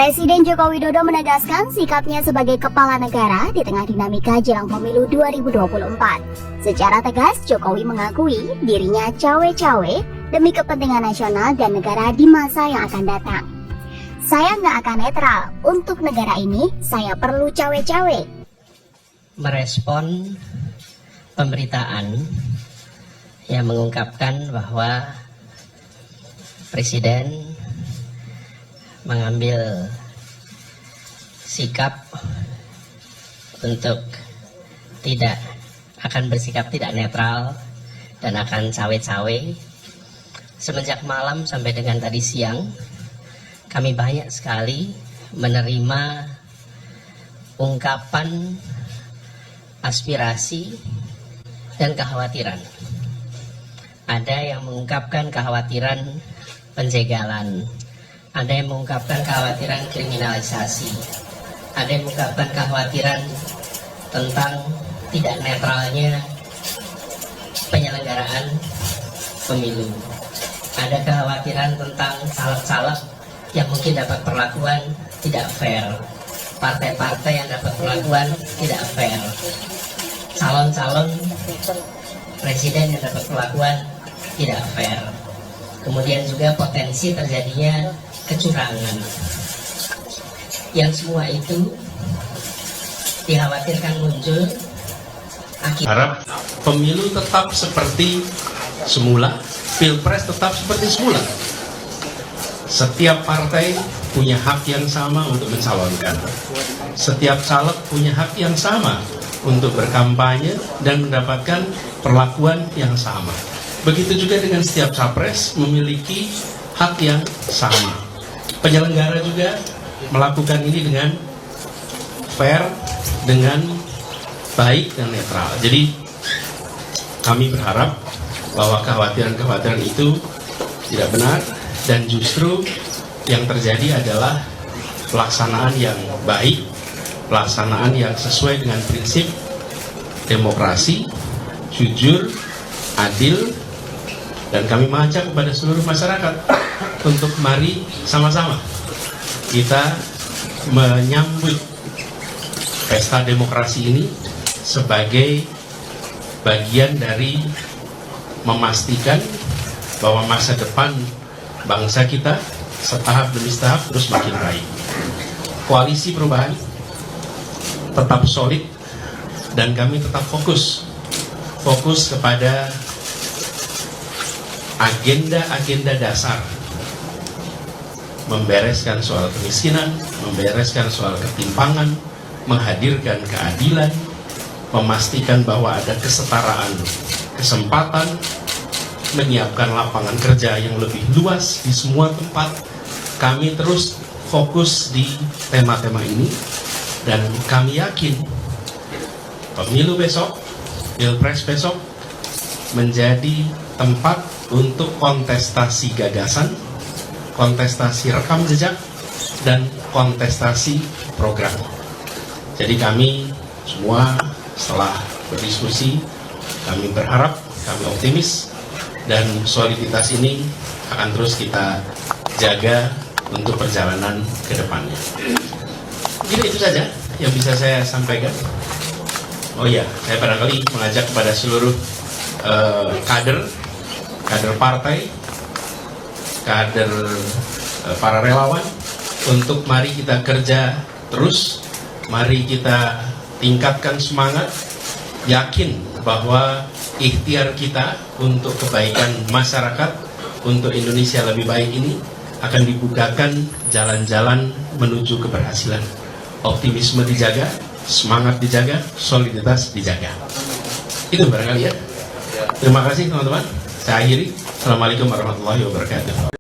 Presiden Joko Widodo menegaskan sikapnya sebagai kepala negara di tengah dinamika jelang pemilu 2024. Secara tegas, Jokowi mengakui dirinya cawe-cawe demi kepentingan nasional dan negara di masa yang akan datang. Saya nggak akan netral, untuk negara ini saya perlu cawe-cawe. Merespon pemberitaan yang mengungkapkan bahwa Presiden mengambil sikap untuk tidak akan bersikap tidak netral dan akan cawe-cawe. Semenjak malam sampai dengan tadi siang, kami banyak sekali menerima ungkapan aspirasi dan kekhawatiran. Ada yang mengungkapkan kekhawatiran penjegalan, ada yang mengungkapkan kekhawatiran kriminalisasi, ada yang mengungkapkan kekhawatiran tentang tidak netralnya penyelenggaraan pemilu, ada kekhawatiran tentang caleg-caleg yang mungkin dapat perlakuan tidak fair, partai-partai yang dapat perlakuan tidak fair, calon-calon presiden yang dapat perlakuan tidak fair, kemudian juga potensi terjadinya kecurangan. Yang semua itu dikhawatirkan muncul harap pemilu tetap seperti semula, pilpres tetap seperti semula. Setiap partai punya hak yang sama untuk mencalonkan. Setiap caleg punya hak yang sama untuk berkampanye dan mendapatkan perlakuan yang sama. Begitu juga dengan setiap capres memiliki hak yang sama. Penyelenggara juga melakukan ini dengan fair, dengan baik dan netral. Jadi kami berharap bahwa kekhawatiran-kekhawatiran itu tidak benar dan justru yang terjadi adalah pelaksanaan yang baik, pelaksanaan yang sesuai dengan prinsip demokrasi, jujur, adil, dan kami mengajak kepada seluruh masyarakat untuk mari sama-sama kita menyambut pesta demokrasi ini sebagai bagian dari memastikan bahwa masa depan bangsa kita setahap demi setahap terus makin baik. Koalisi perubahan tetap solid dan kami tetap fokus kepada agenda-agenda dasar, membereskan soal kemiskinan, membereskan soal ketimpangan, menghadirkan keadilan, memastikan bahwa ada kesetaraan kesempatan, menyiapkan lapangan kerja yang lebih luas di semua tempat. Kami terus fokus di tema-tema ini dan kami yakin pemilu besok, pilpres besok menjadi tempat untuk kontestasi gagasan, kontestasi rekam jejak, dan kontestasi program. Jadi kami semua setelah berdiskusi, kami berharap, kami optimis, dan soliditas ini akan terus kita jaga untuk perjalanan ke depannya. Jadi itu saja yang bisa saya sampaikan. Oh iya, saya barangkali mengajak kepada seluruh kader partai, kader para relawan untuk mari kita kerja terus, mari kita tingkatkan semangat, yakin bahwa ikhtiar kita untuk kebaikan masyarakat, untuk Indonesia lebih baik ini akan dibukakan jalan-jalan menuju keberhasilan. Optimisme dijaga, semangat dijaga, soliditas dijaga. Itu barangkali ya. Terima kasih teman-teman. Saya akhiri. Assalamualaikum warahmatullahi wabarakatuh.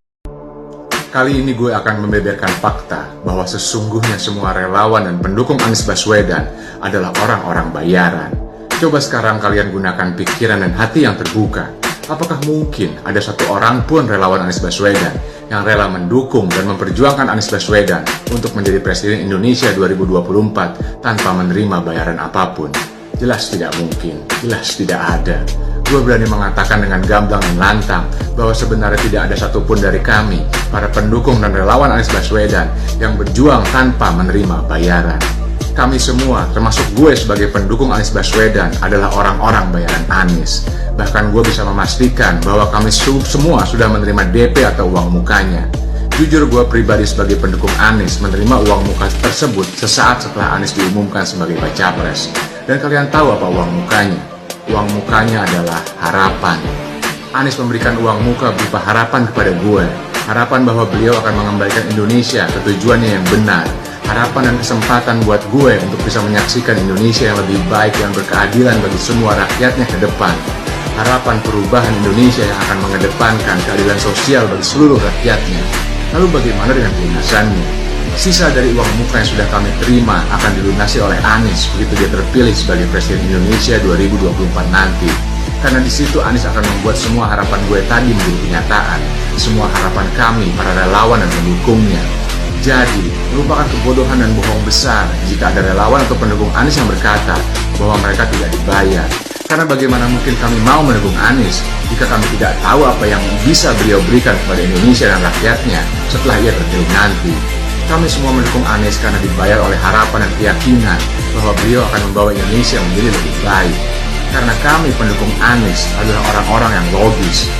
Kali ini gue akan membeberkan fakta bahwa sesungguhnya semua relawan dan pendukung Anies Baswedan adalah orang-orang bayaran. Coba sekarang kalian gunakan pikiran dan hati yang terbuka. Apakah mungkin ada satu orang pun relawan Anies Baswedan yang rela mendukung dan memperjuangkan Anies Baswedan untuk menjadi Presiden Indonesia 2024 tanpa menerima bayaran apapun? Jelas tidak mungkin, jelas tidak ada. Gue berani mengatakan dengan gamblang dan lantang bahwa sebenarnya tidak ada satupun dari kami para pendukung dan relawan Anies Baswedan yang berjuang tanpa menerima bayaran. Kami semua, termasuk gue sebagai pendukung Anies Baswedan, adalah orang-orang bayaran Anies. Bahkan gue bisa memastikan bahwa kami semua sudah menerima DP atau uang mukanya. Jujur, gue pribadi sebagai pendukung Anies menerima uang muka tersebut sesaat setelah Anies diumumkan sebagai baca pres. Dan kalian tahu apa uang mukanya? Uang mukanya adalah harapan. Anies memberikan uang muka berupa harapan kepada gue. Harapan bahwa beliau akan mengembalikan Indonesia ke tujuannya yang benar. Harapan dan kesempatan buat gue untuk bisa menyaksikan Indonesia yang lebih baik dan berkeadilan bagi semua rakyatnya ke depan. Harapan perubahan Indonesia yang akan mengedepankan keadilan sosial bagi seluruh rakyatnya. Lalu bagaimana dengan pelunasannya? Sisa dari uang muka yang sudah kami terima akan dilunasi oleh Anies begitu dia terpilih sebagai Presiden Indonesia 2024 nanti. Karena di situ Anies akan membuat semua harapan gue tadi menjadi kenyataan. Semua harapan kami, para relawan dan pendukungnya. Jadi, merupakan kebodohan dan bohong besar jika ada relawan atau pendukung Anies yang berkata bahwa mereka tidak dibayar. Karena bagaimana mungkin kami mau mendukung Anies jika kami tidak tahu apa yang bisa beliau berikan kepada Indonesia dan rakyatnya setelah ia terpilih nanti. Kami semua mendukung Anies karena dibayar oleh harapan dan keyakinan bahwa beliau akan membawa Indonesia menjadi lebih baik. Karena kami pendukung Anies adalah orang-orang yang logis.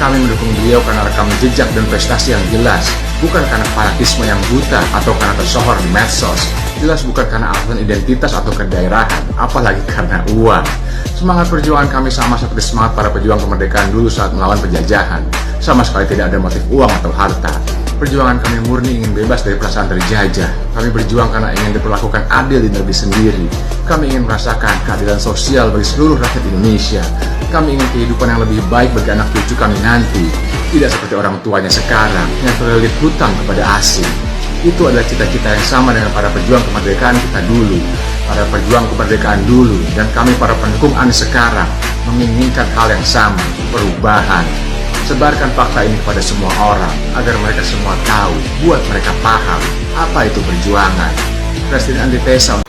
Kami mendukung beliau karena rekam jejak dan prestasi yang jelas, bukan karena fanatisme yang buta atau karena tersohor di medsos. Jelas bukan karena alasan identitas atau kedaerahan, apalagi karena uang. Semangat perjuangan kami sama seperti semangat para pejuang kemerdekaan dulu saat melawan penjajahan. Sama sekali tidak ada motif uang atau harta. Perjuangan kami murni ingin bebas dari perasaan terjajah. Kami berjuang karena ingin diperlakukan adil di negeri sendiri. Kami ingin merasakan keadilan sosial bagi seluruh rakyat Indonesia. Kami ingin kehidupan yang lebih baik bagi anak cucu kami nanti. Tidak seperti orang tuanya sekarang yang terlilit hutang kepada asing. Itu adalah cita-cita yang sama dengan para pejuang kemerdekaan kita dulu. Para pejuang kemerdekaan dulu dan kami para pendukung Anies sekarang menginginkan hal yang sama, perubahan. Sebarkan fakta ini kepada semua orang agar mereka semua tahu, buat mereka paham apa itu perjuangan. Presiden antitesa